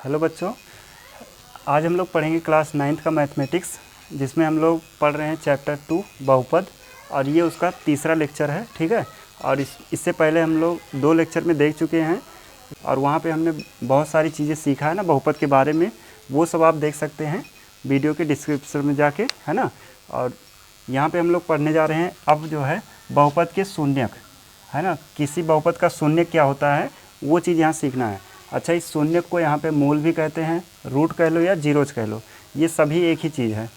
Hello बच्चों, आज हम लोग पढ़ेंगे क्लास 9th का मैथमेटिक्स, जिसमें हम लोग पढ़ रहे हैं चैप्टर 2 बहुपद। और ये उसका तीसरा लेक्चर है, ठीक है। और इससे पहले हम लोग 2 लेक्चर में देख चुके हैं और वहाँ पे हमने बहुत सारी चीज़ें सीखा है ना बहुपद के बारे में। वो सब आप देख सकते हैं वीडियो के डिस्क्रिप्शन में जाके, है ना। और यहाँ पे हम लोग पढ़ने जा रहे हैं अब जो है बहुपद के शून्यक, है ना। किसी बहुपद का शून्यक क्या होता है वो चीज़ यहाँ सीखना है। अच्छा, इस शून्यक को यहाँ पे मूल भी कहते हैं, रूट कह लो या जीरोज कह लो, ये सभी एक ही चीज़ है।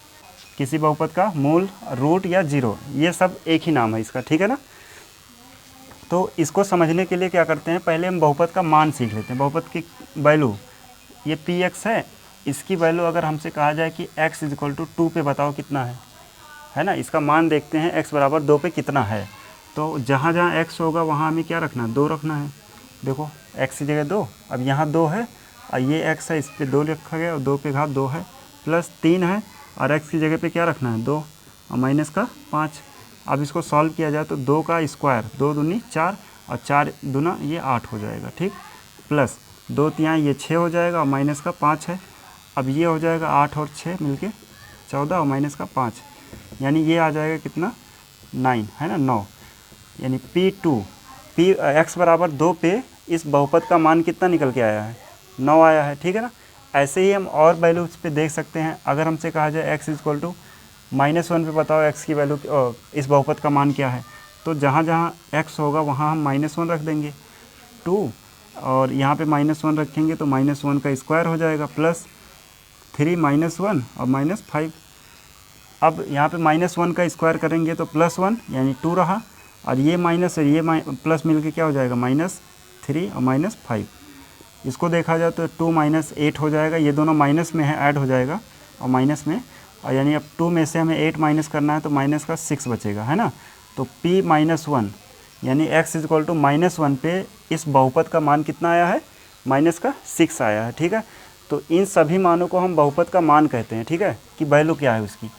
किसी बहुपद का मूल, रूट या जीरो, ये सब एक ही नाम है इसका, ठीक है ना। तो इसको समझने के लिए क्या करते हैं, पहले हम बहुपद का मान सीख लेते हैं। बहुपद की वैल्यू ये पी एक्स है, इसकी वैल्यू अगर हमसे कहा जाए कि x इक्वल टू 2 पे बताओ कितना है ना। इसका मान देखते हैं x बराबर 2 पे कितना है। तो जहाँ जहाँ x होगा वहाँ हमें क्या रखना है, 2 रखना है। देखो x की जगह 2, अब यहाँ 2 है और ये x है, इस पे 2 रखा गया और 2 पे घात 2 है, प्लस 3 है और x की जगह पे क्या रखना है, 2 और माइनस का 5। अब इसको सॉल्व किया जाए तो 2 का स्क्वायर, 2 दूनी 4 और 4 दूना ये 8 हो जाएगा, ठीक। प्लस 2 तिहाई ये 6 हो जाएगा और माइनस का 5 है। अब ये हो जाएगा 8 और 6 मिलके 14 और माइनस का 5, यानी ये आ जाएगा कितना, 9, है ना, 9। यानी P2 x बराबर 2 पे इस बहुपद का मान कितना निकल के आया है, 9 आया है, ठीक है ना। ऐसे ही हम और वैल्यूज पे देख सकते हैं। अगर हमसे कहा जाए x इक्वल टू -1 पे बताओ x की वैल्यू, इस बहुपद का मान क्या है, तो जहाँ जहाँ x होगा वहाँ हम -1 रख देंगे, 2 और यहाँ पे -1 रखेंगे तो -1 का स्क्वायर हो जाएगा, प्लस 3 -1 और -5। अब यहाँ पे -1 का स्क्वायर करेंगे तो +1 यानी 2 रहा, और ये माइनस और ये प्लस मिलके क्या हो जाएगा, -3 और -5। इसको देखा जाए तो 2 - 8 हो जाएगा, ये दोनों माइनस में है, ऐड हो जाएगा और माइनस में, और यानी अब 2 में से हमें 8 माइनस करना है तो माइनस का 6 बचेगा, है ना। तो P-1 यानी x इक्वल टू -1 पे इस बहुपद का मान कितना आया है, -6 आया है, ठीक है। तो इन सभी मानों को हम बहुपद का मान कहते हैं, ठीक है, कि वैल्यू क्या है उसकी।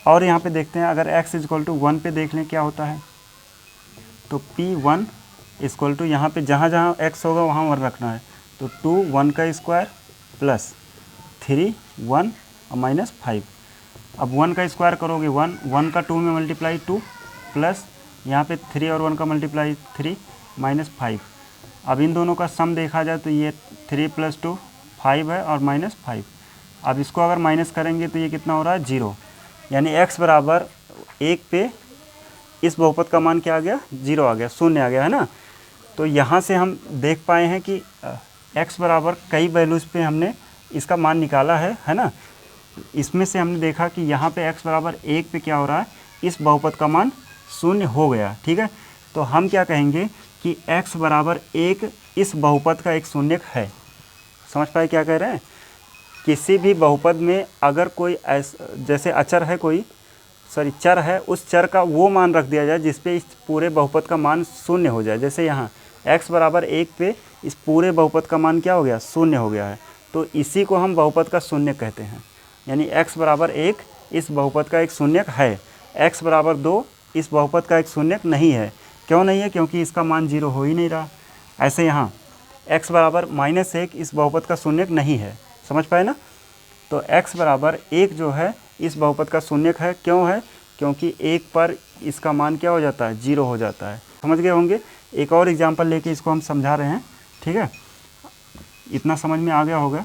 और यहाँ पे देखते हैं, अगर x इक्वल टू 1 पे देख लें क्या होता है, तो P1 इक्वल टू यहाँ पे जहाँ जहाँ x होगा वहाँ 1 रखना है, तो 2 1 का स्क्वायर प्लस 3 1 और -5। अब 1 का स्क्वायर करोगे 1, 1 का 2 में मल्टीप्लाई 2, प्लस यहाँ पे 3 और 1 का मल्टीप्लाई 3 -5। अब इन दोनों का सम देखा जाए तो ये 3 + 2 5 है और -5। अब इसको अगर माइनस करेंगे तो ये कितना हो रहा है, 0। यानी x बराबर 1 पे इस बहुपद का मान क्या आ गया, 0 आ गया, शून्य आ गया, है ना। तो यहाँ से हम देख पाए हैं कि x बराबर कई वैल्यूज़ पे हमने इसका मान निकाला है ना। इसमें से हमने देखा कि यहाँ पे x बराबर 1 पे क्या हो रहा है, इस बहुपद का मान शून्य हो गया, ठीक है। तो हम क्या कहेंगे कि x बराबर 1 इस बहुपद का एक शून्यक है। समझ पाए क्या कह रहे हैं। किसी भी बहुपद में अगर कोई जैसे अचर है, कोई चर है, उस चर का वो मान रख दिया जाए जिस पे इस पूरे बहुपद का मान शून्य हो जाए। जैसे यहाँ x बराबर 1 पे इस पूरे बहुपद का मान क्या हो गया, शून्य हो गया है, तो इसी को हम बहुपद का शून्यक कहते हैं। यानी x बराबर 1 इस बहुपद का एक शून्यक है, x बराबर 2 इस बहुपद का एक शून्यक नहीं है। क्यों नहीं है, क्योंकि इसका मान 0 हो ही नहीं रहा। ऐसे यहाँ x बराबर -1 इस बहुपद का शून्यक नहीं है। समझ पाए ना। तो x बराबर 1 जो है इस बहुपद का शून्यक है। क्यों है, क्योंकि 1 पर इसका मान क्या हो जाता है, 0 हो जाता है। समझ गए होंगे। एक और एग्जांपल लेके इसको हम समझा रहे हैं, ठीक है। इतना समझ में आ गया होगा।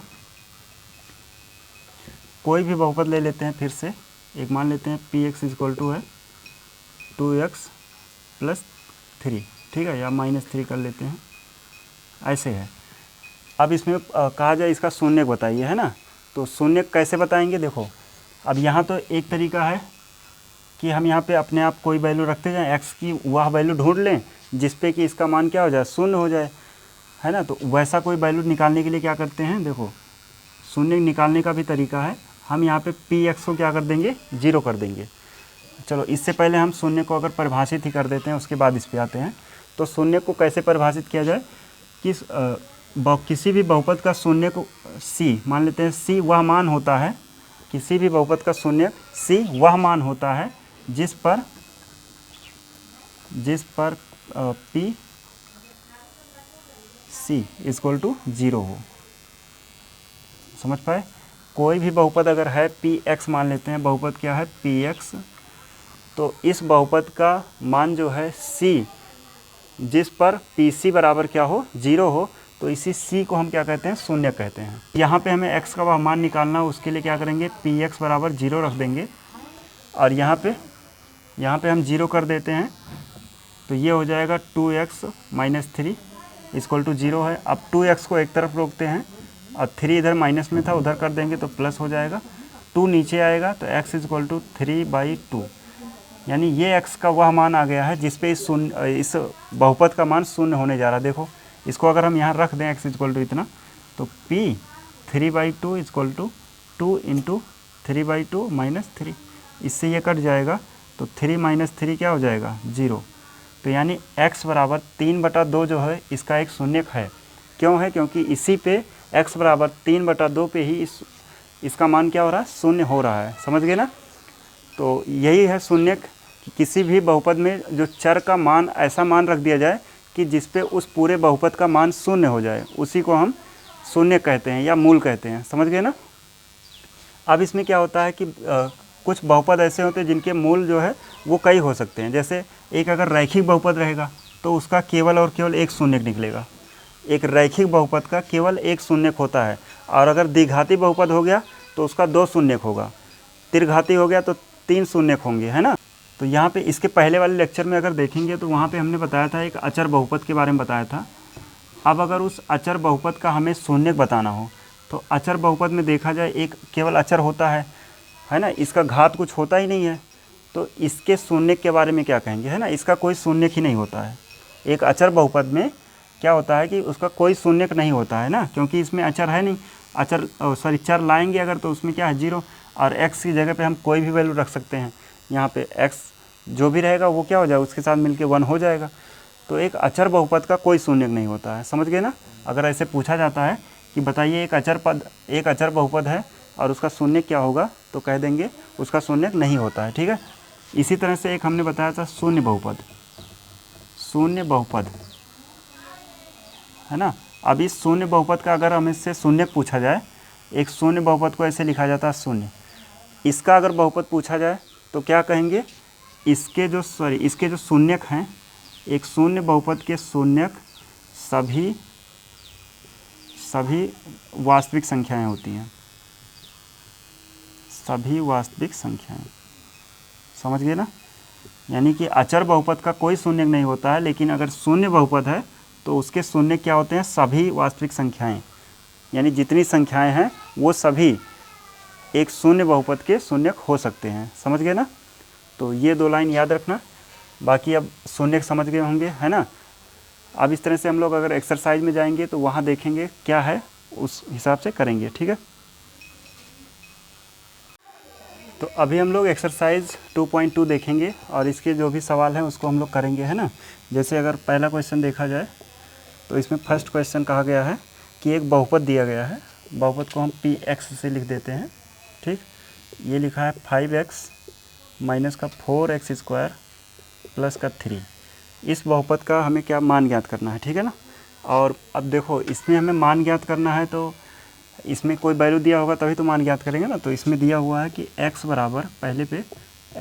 कोई भी बहुपद ले लेते हैं, फिर से एक मान लेते हैं Px इक्वल टू है 2x + 3, ठीक है, या -3 कर लेते हैं, ऐसे है। अब इसमें कहा जाए इसका शून्यक बताइए, है ना। तो शून्यक कैसे बताएंगे, देखो अब यहाँ तो एक तरीका है कि हम यहाँ पे अपने आप कोई वैल्यू रखते जाएं, x की वह वैल्यू ढूंढ लें जिस पे कि इसका मान क्या हो जाए, शून्य हो जाए, है ना। तो वैसा कोई वैल्यू निकालने के लिए क्या करते हैं, देखो शून्य निकालने का भी तरीका है। हम यहाँ पे Px को क्या कर देंगे, 0 कर देंगे। चलो इससे पहले हम शून्य को अगर परिभाषित ही कर देते हैं, उसके बाद इस पर आते हैं। तो शून्य को कैसे परिभाषित किया जाए कि किसी भी बहुपद का शून्य को c मान लेते हैं, c वह मान होता है, किसी भी बहुपद का शून्य c वह मान होता है जिस पर P c इक्वल टू 0 हो। समझ पाए। कोई भी बहुपद अगर है px मान लेते हैं, बहुपद क्या है px, तो इस बहुपद का मान जो है c, जिस पर pc बराबर क्या हो 0 हो, तो इसी c को हम क्या कहते हैं शून्य कहते हैं। यहाँ पे हमें x का वह मान निकालना हो, उसके लिए क्या करेंगे px बराबर 0 रख देंगे और यहाँ पे हम 0 कर देते हैं, तो ये हो जाएगा 2x माइनस 3 इक्वल टू 0 है। अब 2x को एक तरफ रोकते हैं और 3 इधर माइनस में था, उधर कर देंगे तो प्लस हो जाएगा, 2 नीचे आएगा तो x इक्वल टू 3/2, यानी ये x का वह मान आ गया है जिस पे इस बहुपद का मान शून्य होने जा रहा है। देखो इसको अगर हम यहाँ रख दें x इक्वल टू इतना, तो p 3/2 equal to 2 into 3/2 minus 3, इससे ये कट जाएगा तो 3 माइनस 3 क्या हो जाएगा 0। तो यानी x बराबर 3/2 जो है इसका एक शून्यक है। क्यों है? क्योंकि इसी पे x बराबर 3/2 पे ही इसका मान क्या हो रहा है शून्य हो रहा है। समझ गए ना। तो यही है शून्यक कि किसी भी बहुपद में जो चर का मान ऐसा मान रख दिया जाए कि जिस पे उस पूरे बहुपद का मान शून्य हो जाए, उसी को हम शून्य कहते हैं या मूल कहते हैं। समझ गए ना। अब इसमें क्या होता है कि कुछ बहुपद ऐसे होते हैं जिनके मूल जो है वो कई हो सकते हैं। जैसे एक अगर रैखिक बहुपद रहेगा तो उसका केवल और केवल एक शून्यक निकलेगा। एक रैखिक बहुपद का केवल एक शून्यक होता है। और अगर द्विघाती बहुपद हो गया तो उसका 2 शून्यक होगा। त्रिघाती हो गया तो 3 शून्यक होंगे, है ना। तो यहाँ पे इसके पहले वाले लेक्चर में अगर देखेंगे तो वहाँ पे हमने बताया था एक अचर बहुपद के बारे में बताया था। अब अगर उस अचर बहुपद का हमें शून्यक बताना हो तो अचर बहुपद में देखा जाए एक केवल अचर होता है ना, इसका घात कुछ होता ही नहीं है, तो इसके शून्यक के बारे में क्या कहेंगे, है ना। इसका कोई शून्यक ही नहीं होता है। एक अचर बहुपद में क्या होता है कि उसका कोई शून्यक नहीं होता है ना, क्योंकि इसमें अचर है नहीं। चर लाएंगे अगर तो उसमें क्या है 0, और x की जगह पे हम कोई भी वैल्यू रख सकते हैं। यहाँ पे x जो भी रहेगा वो क्या हो जाएगा उसके साथ मिलके 1 हो जाएगा। तो एक अचर बहुपद का कोई शून्यक नहीं होता है। समझ गए ना। अगर ऐसे पूछा जाता है कि बताइए एक अचर बहुपद है और उसका शून्यक क्या होगा, तो कह देंगे उसका शून्यक नहीं होता है। ठीक है। इसी तरह से एक हमने बताया था शून्य बहुपद, है ना। अब इस शून्य बहुपद का अगर हमें इससे शून्यक पूछा जाए, एक शून्य बहुपद को ऐसे लिखा जाता है शून्य, इसका अगर बहुपद पूछा जाए तो क्या कहेंगे, इसके जो शून्यक हैं, एक शून्य बहुपद के शून्यक सभी वास्तविक संख्याएं होती हैं। सभी वास्तविक संख्याएं, समझ गए ना। यानी कि अचर बहुपद का कोई शून्यक नहीं होता है, लेकिन अगर शून्य बहुपद है तो उसके शून्यक क्या होते हैं, सभी वास्तविक संख्याएं। यानी जितनी संख्याएं हैं वो सभी एक शून्य बहुपद के शून्यक हो सकते हैं। समझ गए ना। तो ये 2 लाइन याद रखना। बाकी अब शून्यक समझ गए होंगे, है ना। अब इस तरह से हम लोग अगर एक्सरसाइज में जाएंगे तो वहाँ देखेंगे क्या है, उस हिसाब से करेंगे। ठीक है। तो अभी हम लोग एक्सरसाइज 2.2 देखेंगे और इसके जो भी सवाल हैं उसको हम लोग करेंगे, है ना। जैसे अगर पहला क्वेश्चन देखा जाए तो इसमें फर्स्ट क्वेश्चन कहा गया है कि एक बहुपद दिया गया है। बहुपद को हम px से लिख देते हैं। ठीक। ये लिखा है 5x माइनस का 4x स्क्वायर प्लस का 3। इस बहुपद का हमें क्या मान ज्ञात करना है। ठीक है ना। और अब देखो इसमें हमें मान ज्ञात करना है तो इसमें कोई वैल्यू दिया होगा तभी तो मान ज्ञात करेंगे ना। तो इसमें दिया हुआ है कि x बराबर, पहले पे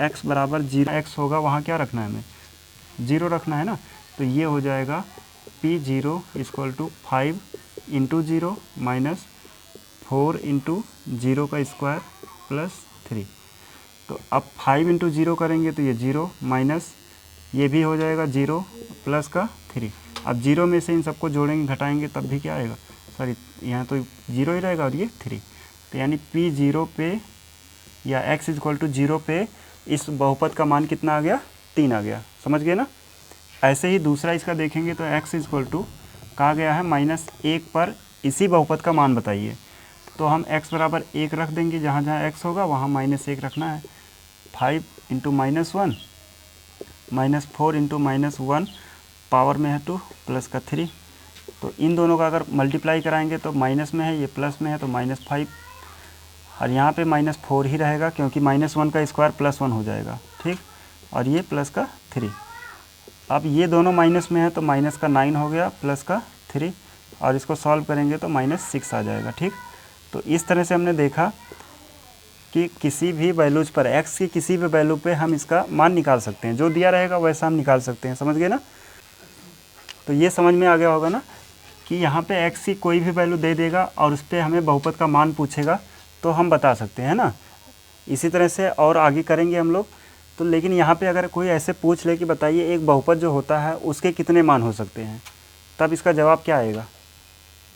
x बराबर 0 x होगा, वहाँ क्या रखना है हमें 0 रखना है ना। तो ये हो जाएगा p0 equal to 5 into 0 minus 4 into 0 का स्क्वायर प्लस 3। तो अब 5 इंटू 0 करेंगे तो ये 0 माइनस ये भी हो जाएगा 0 प्लस का 3। अब 0 में से इन सबको जोड़ेंगे घटाएंगे तब भी क्या आएगा, सॉरी यहाँ तो 0 ही रहेगा और ये 3। तो यानी p0 पे या x इक्वल टू 0 पे इस बहुपद का मान कितना आ गया, 3 आ गया। समझ गए ना। ऐसे ही दूसरा इसका देखेंगे तो x इक्वल टू कहा गया है -1 पर इसी बहुपद का मान बताइए। तो हम x बराबर 1 रख देंगे, जहाँ जहाँ x होगा वहाँ -1 रखना है। 5 इंटू -1 माइनस 4 इंटू -1 पावर में है 2 प्लस का 3। तो इन दोनों का अगर मल्टीप्लाई कराएंगे तो माइनस में है, ये प्लस में है तो -5, और यहाँ पे -4 ही रहेगा क्योंकि -1 का स्क्वायर +1 हो जाएगा। ठीक। और ये प्लस का 3। अब ये दोनों माइनस में है तो माइनस का 9 हो गया प्लस का 3, और इसको सॉल्व करेंगे तो -6 आ जाएगा। ठीक। तो इस तरह से हमने देखा कि किसी भी वैल्यूज पर x की किसी भी वैल्यू पे हम इसका मान निकाल सकते हैं, जो दिया रहेगा वैसा हम निकाल सकते हैं। समझ गए ना? तो ये समझ में आ गया होगा ना कि यहाँ पे x की कोई भी वैल्यू दे देगा और उस पर हमें बहुपद का मान पूछेगा तो हम बता सकते हैं ना। इसी तरह से और आगे करेंगे हम लोग। तो लेकिन यहाँ पे अगर कोई ऐसे पूछ ले कि बताइए एक बहुपद जो होता है उसके कितने मान हो सकते हैं, तब इसका जवाब क्या आएगा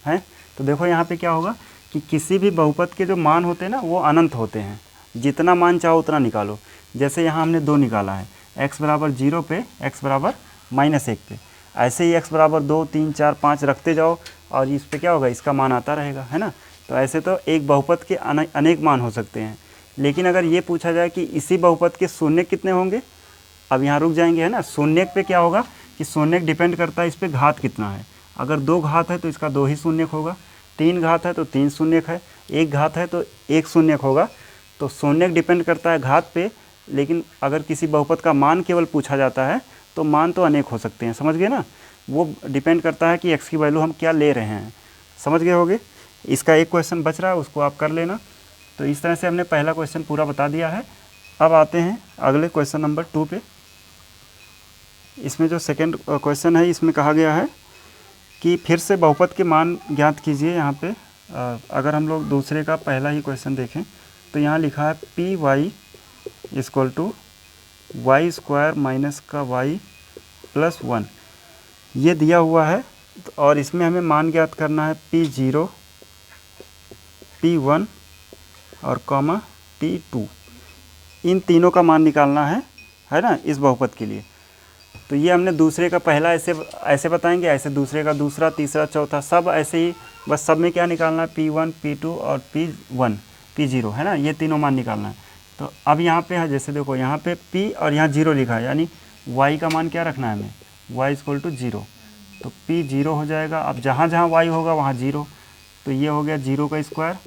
है? तो देखो यहाँ पे क्या होगा कि किसी भी बहुपद के जो मान होते हैं ना वो अनंत होते हैं, जितना मान चाहो उतना निकालो। जैसे यहाँ हमने 2 निकाला है, x बराबर 0 पे x बराबर -1 पे, ऐसे ही x बराबर 2, 3, 4, 5 रखते जाओ और इस पे क्या होगा, इसका मान आता रहेगा, है ना। तो ऐसे तो एक बहुपद के अनेक मान हो सकते हैं। लेकिन अगर ये पूछा जाए कि इसी बहुपद के शून्य कितने होंगे, अब यहाँ रुक जाएंगे, है ना। शून्य पे क्या होगा कि शून्य डिपेंड करता है इस पर घात कितना है। अगर 2 घात है तो इसका 2 ही शून्य होगा, 3 घात है तो 3 शून्य है, 1 घात है तो 1 शून्य होगा। तो शून्य डिपेंड करता है घात पे, लेकिन अगर किसी बहुपद का मान केवल पूछा जाता है तो मान तो अनेक हो सकते हैं। समझ गए ना? वो डिपेंड करता है कि x की वैल्यू हम क्या ले रहे हैं। समझ गए होगे? इसका एक क्वेश्चन बच रहा है, उसको आप कर लेना। तो इस तरह से हमने पहला क्वेश्चन पूरा बता दिया है। अब आते हैं अगले क्वेश्चन नंबर 2 पे। इसमें जो सेकंड क्वेश्चन है, इसमें कहा गया है कि फिर से बहुपद के मान ज्ञात कीजिए। यहाँ पे अगर हम लोग दूसरे का पहला ही क्वेश्चन देखें तो यहाँ लिखा है P Y equal to Y square minus का वाई प्लस 1, ये दिया हुआ है। और इसमें हमें मान ज्ञात करना है P0, P1 और कॉमा P2, इन तीनों का मान निकालना है ना, इस बहुपद के लिए। तो ये हमने दूसरे का पहला ऐसे बताएंगे, ऐसे दूसरे का दूसरा, तीसरा, चौथा, सब ऐसे ही, बस सब में क्या निकालना है, P1, P2 और P0, है ना, ये तीनों मान निकालना है। तो अब यहाँ पे है, जैसे देखो यहाँ पे P और यहाँ 0 लिखा है, यानी y का मान क्या रखना है हमें, y इक्वल टू 0। तो P 0 हो जाएगा। अब जहाँ जहाँ y होगा वहाँ 0, तो ये हो गया 0 का स्क्वायर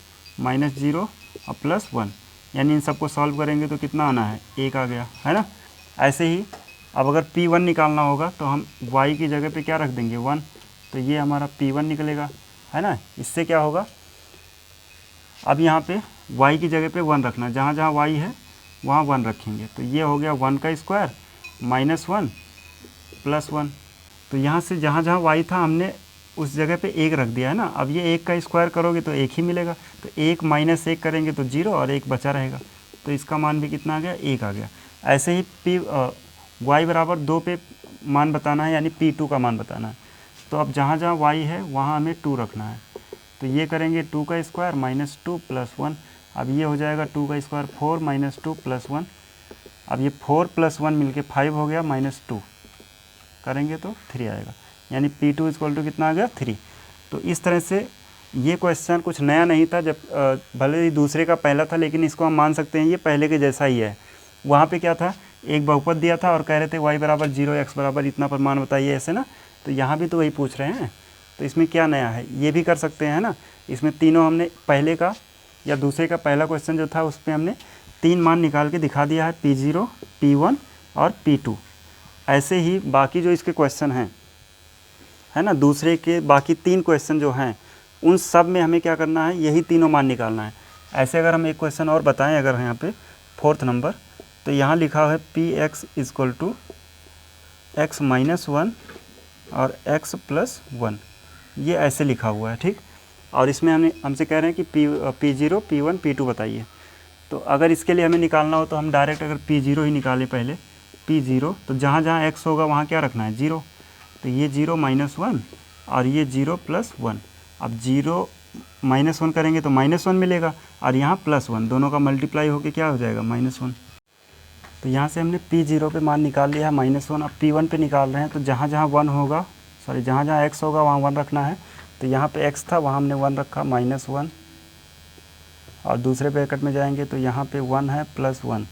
माइनस 0 और प्लस 1, यानी इन सबको सॉल्व करेंगे तो कितना आना है, 1 आ गया, है ना। ऐसे ही अब अगर P1 निकालना होगा तो हम y की जगह पे क्या रख देंगे, 1, तो ये हमारा P1 निकलेगा, है ना। इससे क्या होगा, अब यहाँ पे y की जगह पे 1 रखना, जहाँ जहाँ y है वहाँ 1 रखेंगे, तो ये हो गया 1 का स्क्वायर माइनस 1 प्लस 1। तो यहाँ से जहाँ जहाँ y था हमने उस जगह पे 1 रख दिया, है ना। अब ये 1 का स्क्वायर करोगे तो 1 ही मिलेगा, तो 1 माइनस 1 करेंगे तो 0 और 1 बचा रहेगा, तो इसका मान भी कितना आ गया, 1 आ गया। ऐसे ही y बराबर 2 पे मान बताना है, यानी P2 का मान बताना है। तो अब जहाँ जहाँ y है वहाँ हमें 2 रखना है, तो ये करेंगे 2 का स्क्वायर माइनस 2 प्लस 1। अब ये हो जाएगा 2 का स्क्वायर 4 माइनस 2 प्लस 1। अब ये 4 प्लस 1 मिलके 5 हो गया, माइनस 2 करेंगे तो 3 आएगा, यानी P2 इक्वल टू कितना आ गया, 3। तो इस तरह से ये क्वेश्चन कुछ नया नहीं था, जब भले ही दूसरे का पहला था, लेकिन इसको हम मान सकते हैं ये पहले के जैसा ही है। वहाँ पे क्या था, एक बहुपद दिया था और कह रहे थे y बराबर 0, x बराबर इतना पर मान बताइए, ऐसे ना। तो यहाँ भी तो वही पूछ रहे हैं, तो इसमें क्या नया है, ये भी कर सकते हैं ना। इसमें तीनों हमने पहले का या दूसरे का पहला क्वेश्चन जो था उस पर हमने 3 मान निकाल के दिखा दिया है, P0, P1 और P2। ऐसे ही बाकी जो इसके क्वेश्चन हैं, है ना, दूसरे के बाकी 3 क्वेश्चन जो हैं उन सब में हमें क्या करना है, यही तीनों मान निकालना है। ऐसे अगर हम एक क्वेश्चन और बताएं, अगर यहाँ पे 4th नंबर, तो यहाँ लिखा है Px equal to x minus 1 और x प्लस 1, ये ऐसे लिखा हुआ है, ठीक। और इसमें हमसे कह रहे हैं कि P0, P1, P2 बताइए। तो अगर इसके लिए हमें निकालना हो तो हम डायरेक्ट अगर P0 ही निकालें पहले, P0, तो जहाँ जहाँ x होगा वहाँ क्या रखना है, 0। तो ये 0 माइनस 1 और ये 0 प्लस 1। अब 0 माइनस 1 करेंगे तो माइनस 1 मिलेगा, और यहाँ प्लस 1, दोनों का मल्टीप्लाई होकर क्या हो जाएगा, माइनस 1। तो यहाँ से हमने P0 पे मान निकाल लिया है माइनस 1। अब P1 पे निकाल रहे हैं, तो जहाँ जहाँ 1 होगा, सॉरी जहाँ जहाँ x होगा वहाँ 1 रखना है। तो यहाँ पे x था, वहाँ हमने 1 रखा, माइनस 1। और दूसरे ब्रैकेट में जाएंगे तो यहाँ पे 1 है, प्लस 1,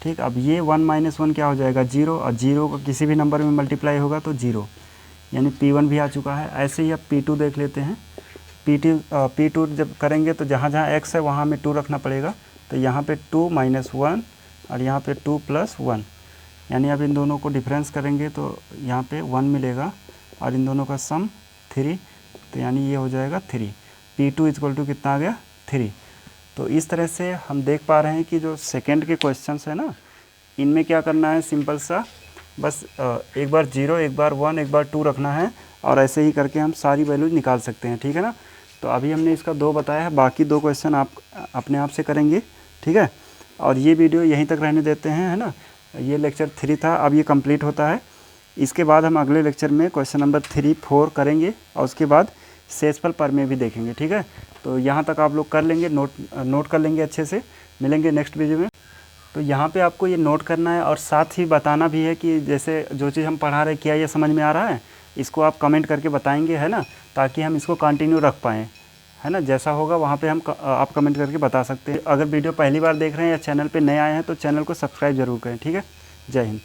ठीक। अब ये 1 माइनस 1 क्या हो जाएगा, 0, और 0 को किसी भी नंबर में मल्टीप्लाई होगा तो 0, यानी P1 भी आ चुका है। ऐसे ही अब P2 देख लेते हैं। P2 जब करेंगे तो जहाँ जहाँ x है वहाँ हमें 2 रखना पड़ेगा। तो यहाँ पे 2 माइनस 1 और यहाँ पे 2 प्लस 1, यानी अब इन दोनों को डिफरेंस करेंगे तो यहाँ पे 1 मिलेगा, और इन दोनों का सम 3, तो यानी ये हो जाएगा 3। P2 इक्वल टू कितना आ गया, 3। तो इस तरह से हम देख पा रहे हैं कि जो सेकंड के क्वेश्चंस है ना, इनमें क्या करना है, सिंपल सा बस एक बार 0, एक बार 1, एक बार 2 रखना है और ऐसे ही करके हम सारी वैल्यूज निकाल सकते हैं, ठीक है ना। तो अभी हमने इसका 2 बताया है, बाकी 2 क्वेश्चन आप अपने आप से करेंगे, ठीक है। और ये वीडियो यहीं तक रहने देते हैं, है ना। ये लेक्चर 3 था, अब ये कंप्लीट होता है। इसके बाद हम अगले लेक्चर में क्वेश्चन नंबर 3, 4 करेंगे और उसके बाद शेषफल प्रमेय भी देखेंगे, ठीक है। तो यहाँ तक आप लोग कर लेंगे, नोट कर लेंगे अच्छे से। मिलेंगे नेक्स्ट वीडियो में। तो यहाँ पे आपको ये नोट करना है और साथ ही बताना भी है कि जैसे जो चीज़ हम पढ़ा रहे हैं क्या ये समझ में आ रहा है, इसको आप कमेंट करके बताएंगे, है ना, ताकि हम इसको कंटिन्यू रख पाएँ, है ना। जैसा होगा वहाँ पे आप कमेंट करके बता सकते हैं। अगर वीडियो पहली बार देख रहे हैं या चैनल पे नए आए हैं तो चैनल को सब्सक्राइब जरूर करें, ठीक है। जय हिंद।